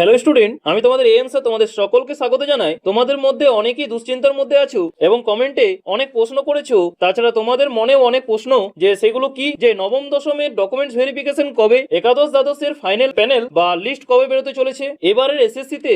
Hello student, আমি তোমাদের am sir তোমাদের সকলকে স্বাগত জানাই। তোমাদের মধ্যে অনেকেই দুশ্চিন্তার মধ্যে আছো এবং কমেন্টে অনেক প্রশ্ন করেছো। তাছাড়া তোমাদের মনেও অনেক প্রশ্ন যে সেগুলো কি, যে নবম দশমের ডকুমেন্টস ভেরিফিকেশন কবে, একাদশ দ্বাদশের ফাইনাল প্যানেল বা লিস্ট কবে বেরোতে চলেছে, এবারের এসএসসি তে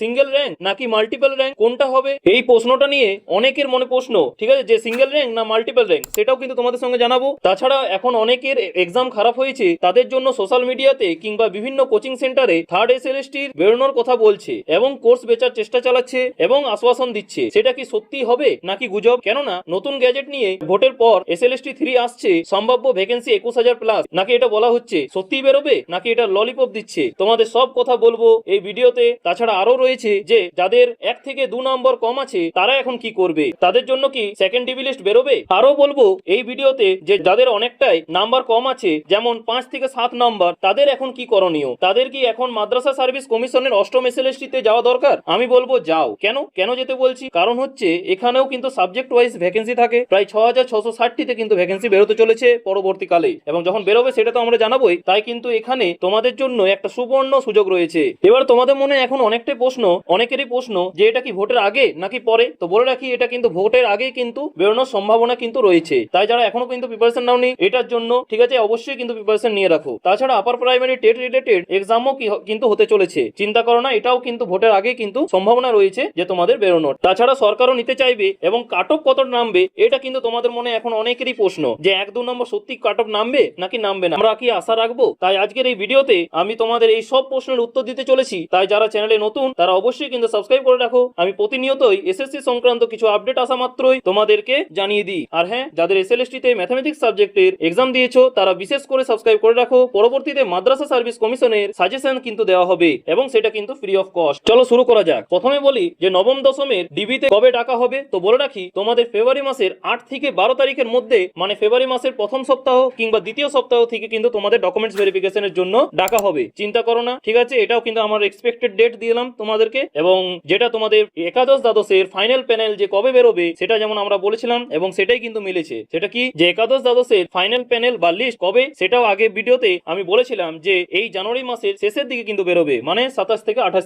সিঙ্গেল র্যাঙ্ক নাকি মাল্টিপল র্যাঙ্ক কোনটা হবে, এই প্রশ্নটা নিয়ে অনেকের মনে প্রশ্ন। ঠিক আছে, যে সিঙ্গেল র্যাঙ্ক না মাল্টিপল র্যাঙ্ক সেটাও কিন্তু তোমাদের সঙ্গে জানাবো। তাছাড়া এখন অনেকের এক্সাম খারাপ হয়েছে, তাদের জন্য সোশ্যাল মিডিয়াতে কিংবা বিভিন্ন কোচিং সেন্টারে থার্ড এসএলএসটি বেরোনোর কথা বলছে এবং কোর্স বেচার চেষ্টা চালাচ্ছে এবং আশ্বাসন দিচ্ছে। সেটা কি সত্যি হবে নাকি গুজব? কেননা নতুন গ্যাজেট নিয়ে ভোটের পর এসএলএসটি 3 আসছে, সম্ভাব্য ভ্যাকেন্সি 21,000 প্লাস, নাকি এটা বলা হচ্ছে সত্যিই বেরোবে নাকি এটা ললিপপ দিচ্ছে, তোমাদের সব কথা বলবো এই ভিডিওতে। তাছাড়া আরো রয়েছে যে যাদের 1 থেকে 2 নম্বর কম আছে তারা এখন কি করবে, তাদের জন্য কি সেকেন্ড ডিবি লিস্ট বেরোবে। আরো বলবো এই ভিডিওতে যে যাদের অনেকটাই নাম্বার কম আছে, যেমন 5 থেকে 7 নম্বর, তাদের এখন কি করণীয়, তাদের কি এখন মাদ্রাসা সার্ভিস কমিশনের অষ্টম এসএলএসটিতে যাওয়া দরকার? আমি বলবো যাও। কেন যেতে বলছি, কারণ হচ্ছে এখানেও কিন্তু সাবজেক্ট ওয়াইজ ভ্যাকেন্সি থাকে। প্রায় 6,660টিতে কিন্তু ভ্যাকেন্সি বেরোতে চলেছে পরবর্তীকালে, এবং যখন বেরোবে সেটা তো আমরা জানাবোই। তাই কিন্তু এখানে তোমাদের জন্য একটা সুবর্ণ সুযোগ রয়েছে। এবার তোমাদের মনে এখন অনেকটাই প্রশ্ন, অনেকেরই প্রশ্ন যে এটা কি ভোটের আগে নাকি পরে। তো বলে রাখি, এটা কিন্তু ভোটের আগেই কিন্তু বেরোনোর সম্ভাবনা কিন্তু রয়েছে। তাই যারা এখনো কিন্তু প্রিপারেশন নাওনি এটার জন্য, ঠিক আছে, অবশ্যই কিন্তু প্রিপারেশন নিয়ে রাখো। তাছাড়া আপার প্রাইমারি টেট রিলেটেড এক্সামও কিন্তু হতে চলেছে, চিন্তা করো না, এটাও কিন্তু ভোটের আগে কিন্তু সম্ভাবনা রয়েছে যে তোমাদের বেরোনোর। তাছাড়া সরকারও নিতে চাইবে এবং কাট অফ কত নামবে, এটা কিন্তু তোমাদের মনে এখন অনেকেরই প্রশ্ন যে 1-2 নম্বর সত্যি কাট অফ নামবে নাকি নামবে না, আমরা কি আশা রাখবো। তাই আজকের এই ভিডিওতে আমি তোমাদের এই সব প্রশ্নের উত্তর দিতে চলেছি। তাই যারা চ্যানেলে নতুন তারা অবশ্যই কিন্তু সাবস্ক্রাইব করে রাখো। আমি প্রতিনিয়তই এসএসসি সংক্রান্ত কিছু আপডেট আসা মাত্রই তোমাদেরকে জানিয়ে দিই। আর হ্যাঁ, যাদের এসএলএসটি তে ম্যাথমেটিক্স সাবজেক্টের এক্সাম দিয়েছো তারা বিশেষ করে সাবস্ক্রাইব করে রাখো। পরবর্তীতে মাদ্রাসা সার্ভিস কমিশনের সাজেশন কিন্তু দেওয়া হবে এবং সেটা কিন্তু ফ্রি অফ কস্ট। চলো শুরু করা যাক। প্রথমে বলি যে নবম দশমের ডিবিতে কবে ডাকা হবে। তো বলে রাখি, তোমাদের ফেব্রুয়ারি মাসের 8 থেকে 12 তারিখের মধ্যে, মানে ফেব্রুয়ারি মাসের প্রথম সপ্তাহ কিংবা দ্বিতীয় সপ্তাহ থেকে কিন্তু তোমাদের ডকুমেন্টস ভেরিফিকেশনের জন্য ডাকা হবে। চিন্তা করো না, ঠিক আছে, এটাও কিন্তু আমার এক্সপেক্টেড ডেট দিলাম তোমাদেরকে। এবং যেটা তোমাদের একাদশ দ্বাদশের ফাইনাল প্যানেল যে কবে বেরোবে সেটা যেমন আমরা বলেছিলাম এবং সেটাই কিন্তু মিলেছে। সেটা কি, যে একাদশ দ্বাদশের ফাইনাল প্যানেল বা লিস্ট কবে, সেটাও আগে ভিডিওতে আমি বলেছিলাম যে এই জানুয়ারি মাসের শেষের দিকে কিন্তু বেরোবে, মানে 27 থেকে 28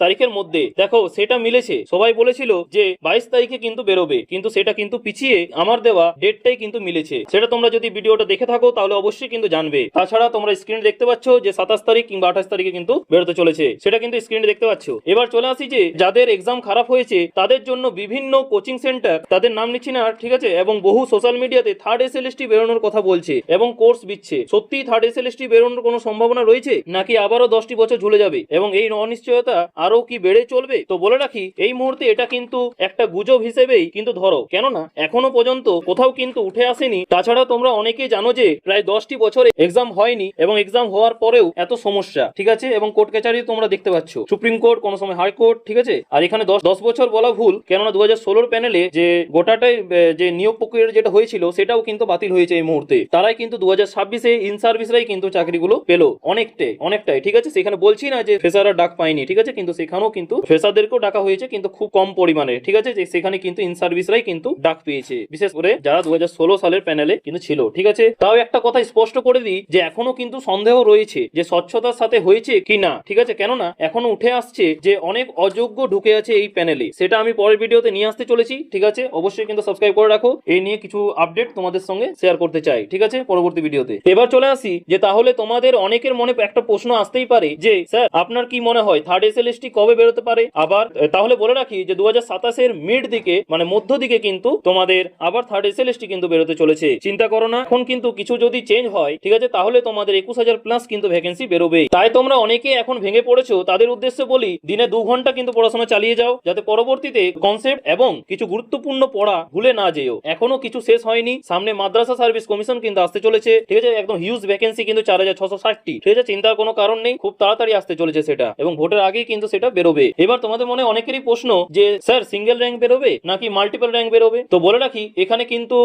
তারিখের মধ্যে। দেখো সেটা মিলেছে, সবাই বলেছিল যে 22 তারিখে কিন্তু বেরোবে, কিন্তু সেটা কিন্তু পিছিয়ে আমার দেওয়া ডেটটাই কিন্তু মিলেছে। সেটা তোমরা যদি ভিডিওটা দেখে থাকো তাহলে অবশ্যই কিন্তু জানবে। তাছাড়া তোমরা স্ক্রিনে দেখতে পাচ্ছ যে 27 তারিখ কিংবা 28 তারিখে কিন্তু বেরোতে চলেছে, সেটা কিন্তু স্ক্রিনে দেখতে পাচ্ছ। এবার চলে আসি যে যাদের এক্সাম খারাপ হয়েছে তাদের জন্য বিভিন্ন কোচিং সেন্টার, তাদের নাম নিচ্ছি না, ঠিক আছে, এবং বহু সোশ্যাল মিডিয়াতে থার্ড এসএলএসটি বেরোনোর কথা বলছে এবং কোর্স দিচ্ছে। সত্যি থার্ড এসএলএসটি বেরোনোর কোনো সম্ভাবনা রয়েছে নাকি আবারও 10টি বছর ঝুলে যাবে এবং এই অনিশ্চয়তা আরো কি বেড়ে চলবে। তো বলে রাখি, এই মুহূর্তে এটা কিন্তু একটা গুজব হিসেবেই কিন্তু ধরো, কেননা এখনো পর্যন্ত কোথাও কিন্তু উঠে আসেনি। তাছাড়া তোমরা অনেকেই জানো যে প্রায় 10টি বছরে এক্সাম হয়নি এবং এক্সাম হওয়ার পরেও এত সমস্যা, ঠিক আছে, এবং কোর্ট কাছারি তোমরা দেখতে পাচ্ছ, সুপ্রিম কোর্ট, কোনো সময় হাইকোর্ট, ঠিক আছে। আর এখানে 10 বছর বলা ভুল, কেননা 2016 প্যানেলে যে গোটাটাই যে নিয়োগ প্রক্রিয়া যেটা হয়েছিল সেটাও কিন্তু বাতিল হয়েছে এই মুহূর্তে। তারাই কিন্তু 2026-এ ইন সার্ভিসরাই কিন্তু চাকরিগুলো পেলো অনেকটাই, ঠিক আছে। সেখানে বলছি না যে ফ্রেশাররা ডাক পায়নি, ঠিক আছে, কিন্তু সেখানেও কিন্তু ফ্রেশারদেরকেও ডাকা হয়েছে, কিন্তু খুব কম পরিমাণে, ঠিক আছে। যে সেখানে কিন্তু ইন সার্ভিসরাই কিন্তু ডাক পেয়েছে, বিশেষ করে যারা 2016 সালের প্যানেলে কিন্তু ছিল, ঠিক আছে। তাও একটা কথা স্পষ্ট করে দিই যে এখনো কিন্তু সন্দেহ রয়েছে যে স্বচ্ছতার সাথে হয়েছে কি না, ঠিক আছে, কেননা এখনো উঠে আসছে যে অনেক অযোগ্য ঢুকে আছে এই প্যানেলে। সেটা আমি পরের ভিডিওতে নিয়ে আসতে চলেছি, ঠিক আছে। অবশ্যই কিন্তু সাবস্ক্রাইব করে রাখো, এই নিয়ে কিছু আপডেট তোমাদের সঙ্গে শেয়ার করতে চাই, ঠিক আছে, পরবর্তী ভিডিওতে। এবার চলে আসি যে তাহলে তোমাদের অনেকের মনে একটা প্রশ্ন আসতেই পারে যে স্যার আপনার কি মনে হয় থার্ড এসএলএসটি কবে বেরোতে পারে আবার। তাহলে বলে রাখি যে 2027-এর মিড দিকে, মানে মধ্য দিকে কিন্তু তোমাদের আবার থার্ড এসএলএসটি কিন্তু বেরোতে চলেছে। চিন্তা করো না, এখন কিন্তু কিছু যদি চেঞ্জ হয়, ঠিক আছে, তাহলে তোমাদের 21,000 প্লাস কিন্তু ভ্যাকেন্সি বেরোবে। তাই তোমরা অনেকে এখন ভেঙে পড়েছো, তাদের উদ্দেশ্যে বলি দিনে 2 ঘন্টা কিন্তু পড়াশোনা চালিয়ে যাও, যাতে পরবর্তীতে কনসেপ্ট এবং কিছু গুরুত্বপূর্ণ পড়া ভুলে না যেও। এখনো কিছু শেষ হয়নি, সামনে মাদ্রাসা সার্ভিস কমিশন কিন্তু আসতে চলেছে, ঠিক আছে, একদম হিউজ ভ্যাকেন্সি কিন্তু 4,660টি, ঠিক আছে, চিন্তার কোনো কারণ নেই, খুব তাড়াতাড়ি আসতে চলেছে সেটা, এবং ভোটের আগেই কিন্তু সেটা বেরোবে। এবার তোমাদের মনে অনেকেরই প্রশ্ন যে স্যার সিঙ্গেল র্যাঙ্ক বেরোবে নাকি মাল্টিপল র্যাঙ্ক বেরোবে। তো বলে রাখি, এখানে কিন্তু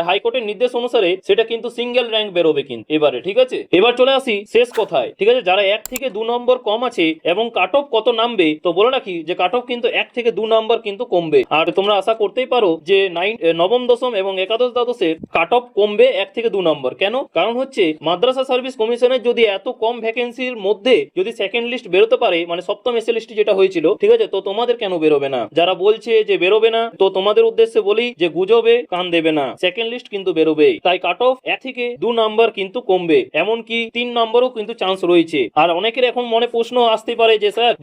হাইকোর্টের নির্দেশ অনুসারে সেটা কিন্তু সিঙ্গেল র্যাঙ্ক বেরোবে কিন্তু এবারে, ঠিক আছে। এবার চলে আসি শেষ কথায়, ঠিক আছে, যারা 1 থেকে 2 নম্বর কম আছে এবং কাট অফ কত নামবে। তো বলে রাখি যে কাট অফ কিন্তু 1 থেকে 2 নম্বর কিন্তু কমবে। আর তোমরা আশা করতেই পারো যে নবম দশম এবং একাদশ দ্বাদশের কাট অফ কমবে 1 থেকে 2 নম্বর। কেন? কারণ হচ্ছে মাদ্রাসা সার্ভিস কমিশনের যদি এত কম ভ্যাকেন্সির মধ্যে যদি সেকেন্ড লিস্ট বেরোতে পারে, মানে সপ্তম এসএ লিস্ট যেটা হয়েছিল, ঠিক আছে, তো তোমাদের কেন বেরোবে না? যারা বলছে যে বেরোবে না, তো তোমাদের উদ্দেশ্যে বলি যে গুজবে কান দেবে না, সেকেন্ড লিস্ট কিন্তু বেরোবে। তাই কাট অফ 1 থেকে 2 নাম্বার কিন্তু কমবে, এমনকি 3 নাম্বারও কিন্তু চান্স রয়েছে। আর অনেকের এখন মনে প্রশ্ন আসতে পারে যে স্যার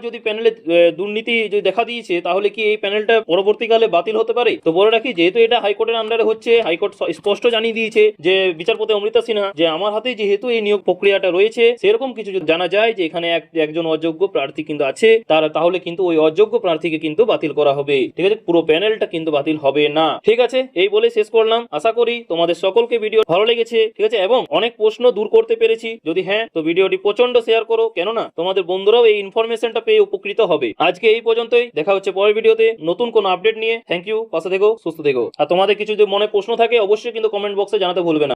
যদি প্যানেলে দুর্নীতি যদি দেখা দিয়েছে, তাহলে কি এই প্যানেলটা পরবর্তীকালে বাতিল হতে পারে? তো বলে রাখি, যেহেতু এটা হাইকোর্টের আন্ডারে হচ্ছে, হাইকোর্ট স্পষ্ট জানিয়ে দিয়েছে যে বিচারপতি অমৃতা সিনহা, যে আমার হাতে যেহেতু এই নিয়োগ প্রক্রিয়াটা রয়েছে, সেরকম কিছু যদি জানা যায় যে এখানে একজন অযোগ্য প্রার্থী কিন্তু আছে, তাহলে কিন্তু ওই অযোগ্য প্রার্থীকে কিন্তু বাতিল করা হবে, ঠিক আছে, পুরো প্যানেলটা কিন্তু বাতিল হবে না। ঠিক আছে, এই বলে শেষ করলাম। আশা করি তোমাদের সকলকে ভিডিও ভালো লেগেছে, ঠিক আছে, এবং অনেক প্রশ্ন দূর করতে পেরেছি। যদি হ্যাঁ, তো ভিডিওটি প্রচন্ড শেয়ার করো, কেননা তোমাদের বন্ধুরাও এই ইনফরমেশনটা পেয়ে উপকৃত হবে। আজকে এই পর্যন্তই, দেখা হচ্ছে পরের ভিডিওতে নতুন কোন আপডেট নিয়ে। থ্যাংক ইউ, পাশে থেকো, সুস্থ থেকো। আর তোমাদের কিছু যদি মনে প্রশ্ন থাকে, অবশ্যই কিন্তু কমেন্ট বক্সে জানাতে ভুলবে না।